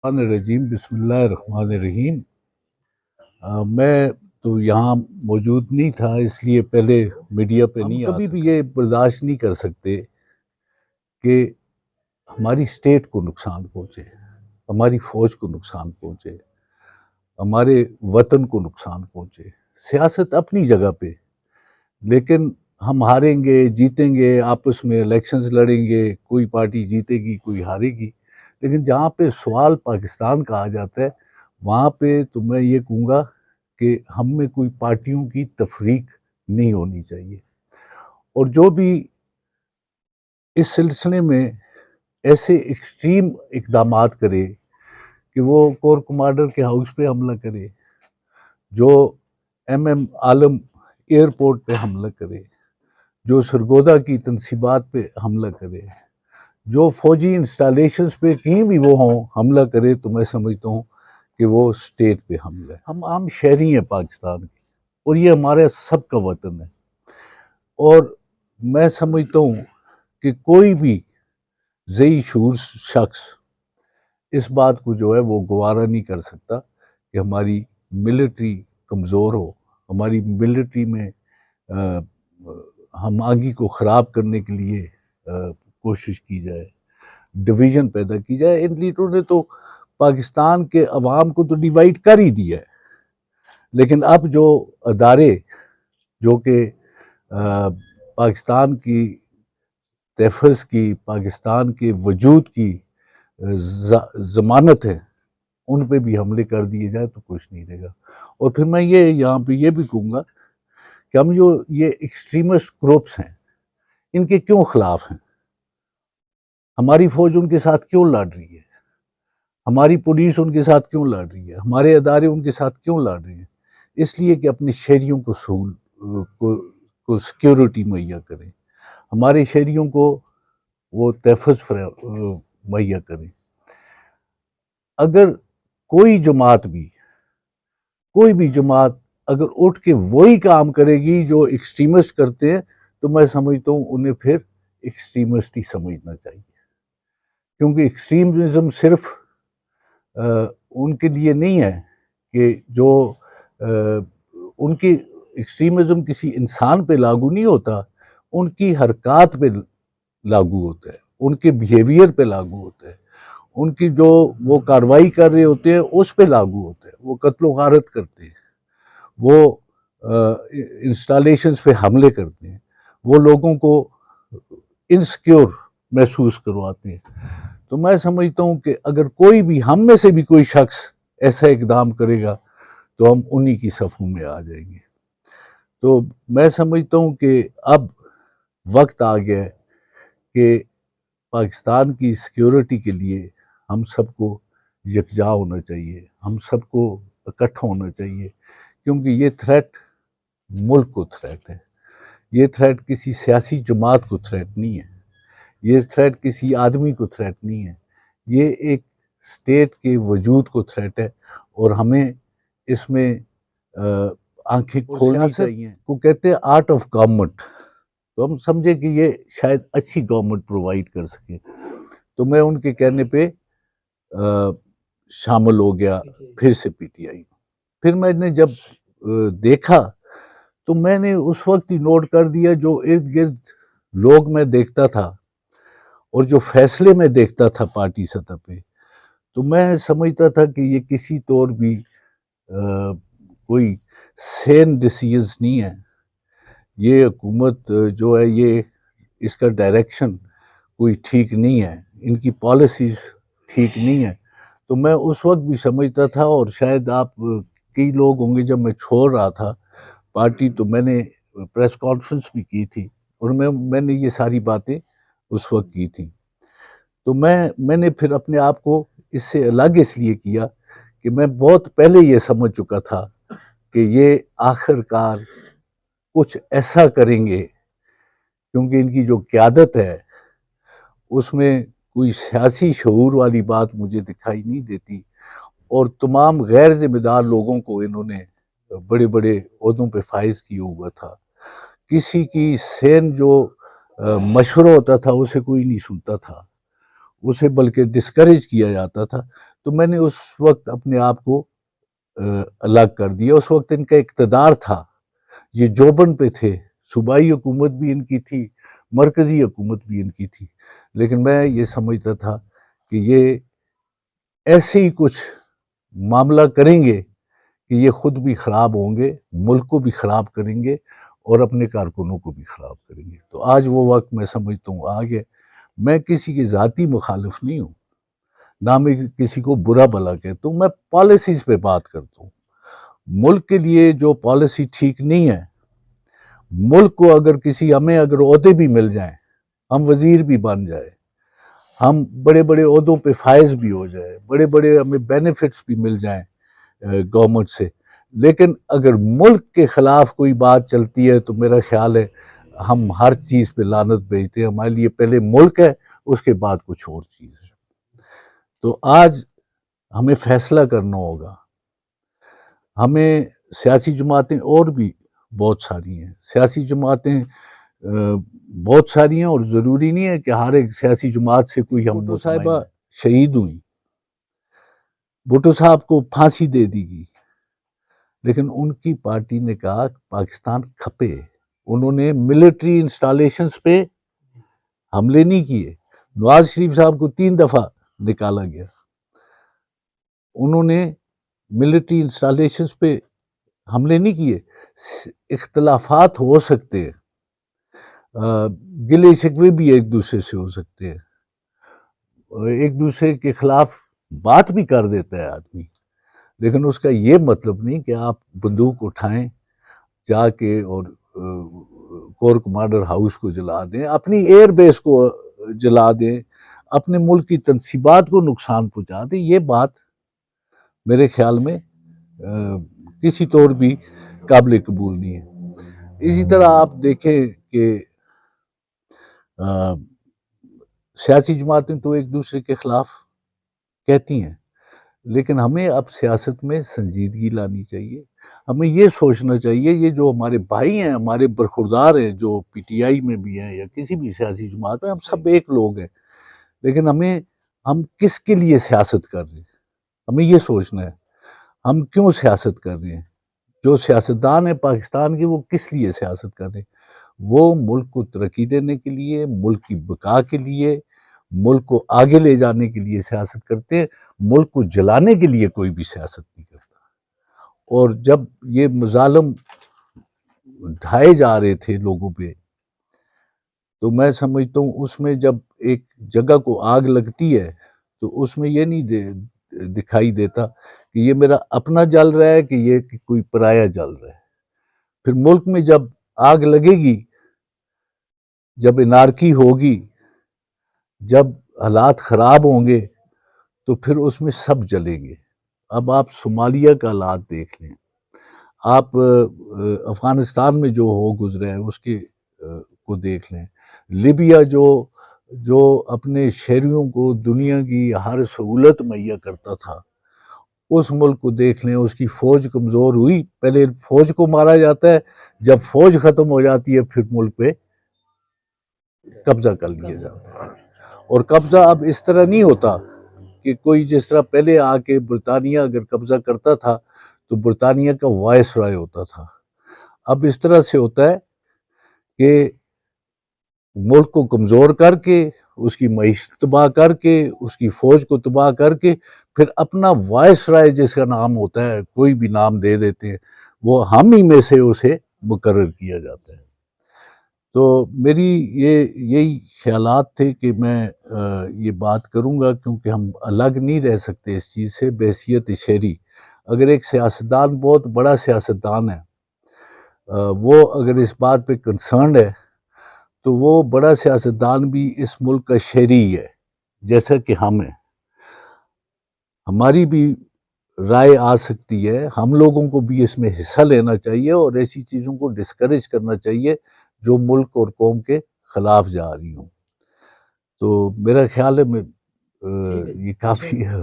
الرحمن الرجیم بسم اللہ الرحمن الرحیم۔ میں تو یہاں موجود نہیں تھا، اس لیے پہلے میڈیا پہ نہیں آ سکا۔ کبھی بھی یہ برداشت نہیں کر سکتے کہ ہماری اسٹیٹ کو نقصان پہنچے، ہماری فوج کو نقصان پہنچے، ہمارے وطن کو نقصان پہنچے۔ سیاست اپنی جگہ پہ، لیکن ہم ہاریں گے جیتیں گے، آپس میں الیکشنز لڑیں گے، کوئی پارٹی جیتے گی کوئی ہارے گی، لیکن جہاں پہ سوال پاکستان کا آ جاتا ہے وہاں پہ تو میں یہ کہوں گا کہ ہم میں کوئی پارٹیوں کی تفریق نہیں ہونی چاہیے، اور جو بھی اس سلسلے میں ایسے ایکسٹریم اقدامات کرے کہ وہ کور کمانڈر کے ہاؤس پہ حملہ کرے، جو ایم عالم ایئرپورٹ پہ حملہ کرے، جو سرگودا کی تنصیبات پہ حملہ کرے، جو فوجی انسٹالیشنز پہ کہیں بھی وہ ہوں حملہ کرے، تو میں سمجھتا ہوں کہ وہ اسٹیٹ پہ حملہ ہے۔ ہم عام شہری ہیں پاکستان کے، اور یہ ہمارے سب کا وطن ہے، اور میں سمجھتا ہوں کہ کوئی بھی ذی شعور شخص اس بات کو جو ہے وہ گوارا نہیں کر سکتا کہ ہماری ملٹری کمزور ہو، ہماری ملٹری میں ہم آگی کو خراب کرنے کے لیے کوشش کی جائے، ڈویژن پیدا کی جائے۔ ان لیڈروں نے تو پاکستان کے عوام کو تو ڈیوائیڈ کر ہی دیا ہے، لیکن اب جو ادارے جو کہ پاکستان کی تحفظ کی، پاکستان کے وجود کی ضمانت ہے، ان پہ بھی حملے کر دیے جائے تو کچھ نہیں رہے گا۔ اور پھر میں یہاں پہ یہ بھی کہوں گا کہ ہم جو یہ ایکسٹریمسٹ گروپس ہیں ان کے کیوں خلاف ہیں؟ ہماری فوج ان کے ساتھ کیوں لڑ رہی ہے؟ ہماری پولیس ان کے ساتھ کیوں لڑ رہی ہے؟ ہمارے ادارے ان کے ساتھ کیوں لڑ رہے ہیں؟ اس لیے کہ اپنے شہریوں کو سیکیورٹی مہیا کریں، ہمارے شہریوں کو وہ تحفظ مہیا کریں۔ اگر کوئی بھی جماعت اگر اٹھ کے وہی کام کرے گی جو ایکسٹریمسٹ کرتے ہیں، تو میں سمجھتا ہوں انہیں پھر ایکسٹریمسٹ ہی سمجھنا چاہیے، کیونکہ ایکسٹریمزم صرف ان کے لیے نہیں ہے کہ جو ان کی ایکسٹریمزم کسی انسان پہ لاگو نہیں ہوتا، ان کی حرکات پہ لاگو ہوتا ہے، ان کے بیہیویئر پہ لاگو ہوتا ہے، ان کی جو وہ کاروائی کر رہے ہوتے ہیں اس پہ لاگو ہوتا ہے۔ وہ قتل و غارت کرتے ہیں، وہ انسٹالیشنز پہ حملے کرتے ہیں، وہ لوگوں کو انسیکیور محسوس کرواتے ہیں۔ تو میں سمجھتا ہوں کہ اگر کوئی بھی ہم میں سے بھی کوئی شخص ایسا اقدام کرے گا تو ہم انہی کی صفوں میں آ جائیں گے۔ تو میں سمجھتا ہوں کہ اب وقت آ گیا ہے کہ پاکستان کی سیکیورٹی کے لیے ہم سب کو یکجا ہونا چاہیے، ہم سب کو اکٹھا ہونا چاہیے، کیونکہ یہ تھریٹ ملک کو تھریٹ ہے، یہ تھریٹ کسی سیاسی جماعت کو تھریٹ نہیں ہے، یہ تھریٹ کسی آدمی کو تھریٹ نہیں ہے، یہ ایک اسٹیٹ کے وجود کو تھریٹ ہے، اور ہمیں اس میں آنکھیں کھولنی چاہیے۔ کو کہتے ہیں آرٹ آف گورنمنٹ، تو ہم سمجھے کہ یہ شاید اچھی گورنمنٹ پرووائڈ کر سکے، تو میں ان کے کہنے پہ شامل ہو گیا پھر سے پی ٹی آئی۔ پھر میں نے جب دیکھا تو میں نے اس وقت ہی نوٹ کر دیا جو ارد گرد لوگ میں دیکھتا تھا اور جو فیصلے میں دیکھتا تھا پارٹی سطح پہ، تو میں سمجھتا تھا کہ یہ کسی طور بھی کوئی سین ڈیسیژ نہیں ہے، یہ حکومت جو ہے یہ اس کا ڈائریکشن کوئی ٹھیک نہیں ہے، ان کی پالیسیز ٹھیک نہیں ہے۔ تو میں اس وقت بھی سمجھتا تھا، اور شاید آپ کئی لوگ ہوں گے، جب میں چھوڑ رہا تھا پارٹی تو میں نے پریس کانفرنس بھی کی تھی، اور میں نے یہ ساری باتیں اس وقت کی تھی۔ تو میں نے پھر اپنے آپ کو اس سے الگ اس لیے کیا کہ میں بہت پہلے یہ سمجھ چکا تھا کہ یہ آخر کار کچھ ایسا کریں گے، کیونکہ ان کی جو قیادت ہے اس میں کوئی سیاسی شعور والی بات مجھے دکھائی نہیں دیتی، اور تمام غیر ذمہ دار لوگوں کو انہوں نے بڑے بڑے عہدوں پہ فائز کیا ہوا تھا۔ کسی کی سین جو مشورہ ہوتا تھا اسے کوئی نہیں سنتا تھا، اسے بلکہ ڈسکریج کیا جاتا تھا۔ تو میں نے اس وقت اپنے آپ کو الگ کر دیا. اس وقت ان کا اقتدار تھا, یہ جوبن پہ تھے, صوبائی حکومت بھی ان کی تھی, مرکزی حکومت بھی ان کی تھی, لیکن میں یہ سمجھتا تھا کہ یہ ایسے ہی کچھ معاملہ کریں گے کہ یہ خود بھی خراب ہوں گے, ملک کو بھی خراب کریں گے اور اپنے کارکنوں کو بھی خراب کریں گے. تو آج وہ وقت میں سمجھتا ہوں آگے. میں کسی کی ذاتی مخالف نہیں ہوں, نہ میں کسی کو برا بھلا کہتا ہوں, میں پالیسیز پہ بات کرتا ہوں. ملک کے لیے جو پالیسی ٹھیک نہیں ہے, ملک کو اگر ہمیں اگر عہدے بھی مل جائیں, ہم وزیر بھی بن جائے, ہم بڑے بڑے عہدوں پہ فائز بھی ہو جائے, بڑے بڑے ہمیں بینیفٹس بھی مل جائیں گورنمنٹ سے, لیکن اگر ملک کے خلاف کوئی بات چلتی ہے تو میرا خیال ہے ہم ہر چیز پہ لعنت بھیجتے ہیں. ہمارے لیے پہلے ملک ہے, اس کے بعد کچھ اور چیز ہے. تو آج ہمیں فیصلہ کرنا ہوگا. ہمیں سیاسی جماعتیں اور بھی بہت ساری ہیں, سیاسی جماعتیں بہت ساری ہیں, اور ضروری نہیں ہے کہ ہر ایک سیاسی جماعت سے کوئی ہم. بھٹو صاحبہ شہید ہوئی, بھٹو صاحب کو پھانسی دے دی گئی, لیکن ان کی پارٹی نے کہا پاکستان کھپے. انہوں نے ملٹری انسٹالیشنز پہ حملے نہیں کیے. نواز شریف صاحب کو 3 دفعہ نکالا گیا, انہوں نے ملٹری انسٹالیشنز پہ حملے نہیں کیے. اختلافات ہو سکتے ہیں, گلے شکوے بھی ایک دوسرے سے ہو سکتے ہیں, ایک دوسرے کے خلاف بات بھی کر دیتا ہے آدمی, لیکن اس کا یہ مطلب نہیں کہ آپ بندوق اٹھائیں جا کے اور کور کمانڈر ہاؤس کو جلا دیں, اپنی ایئر بیس کو جلا دیں, اپنے ملک کی تنصیبات کو نقصان پہنچا دیں. یہ بات میرے خیال میں کسی طور بھی قابل قبول نہیں ہے. اسی طرح آپ دیکھیں کہ سیاسی جماعتیں تو ایک دوسرے کے خلاف کہتی ہیں, لیکن ہمیں اب سیاست میں سنجیدگی لانی چاہیے. ہمیں یہ سوچنا چاہیے یہ جو ہمارے بھائی ہیں, ہمارے برخوردار ہیں, جو پی ٹی آئی میں بھی ہیں یا کسی بھی سیاسی جماعت میں, ہم سب ایک لوگ ہیں, لیکن ہم کس کے لیے سیاست کر رہے ہیں, ہمیں یہ سوچنا ہے ہم کیوں سیاست کر رہے ہیں. جو سیاستدان ہیں پاکستان کے, وہ کس لیے سیاست کر رہے ہیں؟ وہ ملک کو ترقی دینے کے لیے, ملک کی بقا کے لیے, ملک کو آگے لے جانے کے لیے سیاست کرتے ہیں. ملک کو جلانے کے لیے کوئی بھی سیاست نہیں کرتا. اور جب یہ مظالم ڈھائے جا رہے تھے لوگوں پہ, تو میں سمجھتا ہوں اس میں جب ایک جگہ کو آگ لگتی ہے تو اس میں یہ نہیں دکھائی دیتا کہ یہ میرا اپنا جل رہا ہے کہ یہ کوئی پرایا جل رہا ہے. پھر ملک میں جب آگ لگے گی, جب انارکی ہوگی, جب حالات خراب ہوں گے, تو پھر اس میں سب جلیں گے. اب آپ صومالیہ کا حالات دیکھ لیں, آپ افغانستان میں جو ہو گزرا ہے اس کو دیکھ لیں, لیبیا جو اپنے شہریوں کو دنیا کی ہر سہولت مہیا کرتا تھا, اس ملک کو دیکھ لیں. اس کی فوج کمزور ہوئی, پہلے فوج کو مارا جاتا ہے, جب فوج ختم ہو جاتی ہے پھر ملک پہ قبضہ کر لیا جاتا ہے. اور قبضہ اب اس طرح نہیں ہوتا کہ کوئی جس طرح پہلے آ کے برطانیہ اگر قبضہ کرتا تھا تو برطانیہ کا وائس رائے ہوتا تھا. اب اس طرح سے ہوتا ہے کہ ملک کو کمزور کر کے, اس کی معیشت تباہ کر کے, اس کی فوج کو تباہ کر کے, پھر اپنا وائس رائے جس کا نام ہوتا ہے, کوئی بھی نام دے دیتے ہیں, وہ ہم ہی میں سے اسے مقرر کیا جاتا ہے. تو میری یہی خیالات تھے کہ میں یہ بات کروں گا, کیونکہ ہم الگ نہیں رہ سکتے اس چیز سے بحیثیت شہری. اگر ایک سیاستدان بہت بڑا سیاستدان ہے, وہ اگر اس بات پہ کنسرنڈ ہے, تو وہ بڑا سیاستدان بھی اس ملک کا شہری ہے جیسا کہ ہم ہیں. ہماری بھی رائے آ سکتی ہے, ہم لوگوں کو بھی اس میں حصہ لینا چاہیے اور ایسی چیزوں کو ڈسکریج کرنا چاہیے جو ملک اور قوم کے خلاف جا رہی ہوں. تو میرا خیال ہے یہ کافی ہے.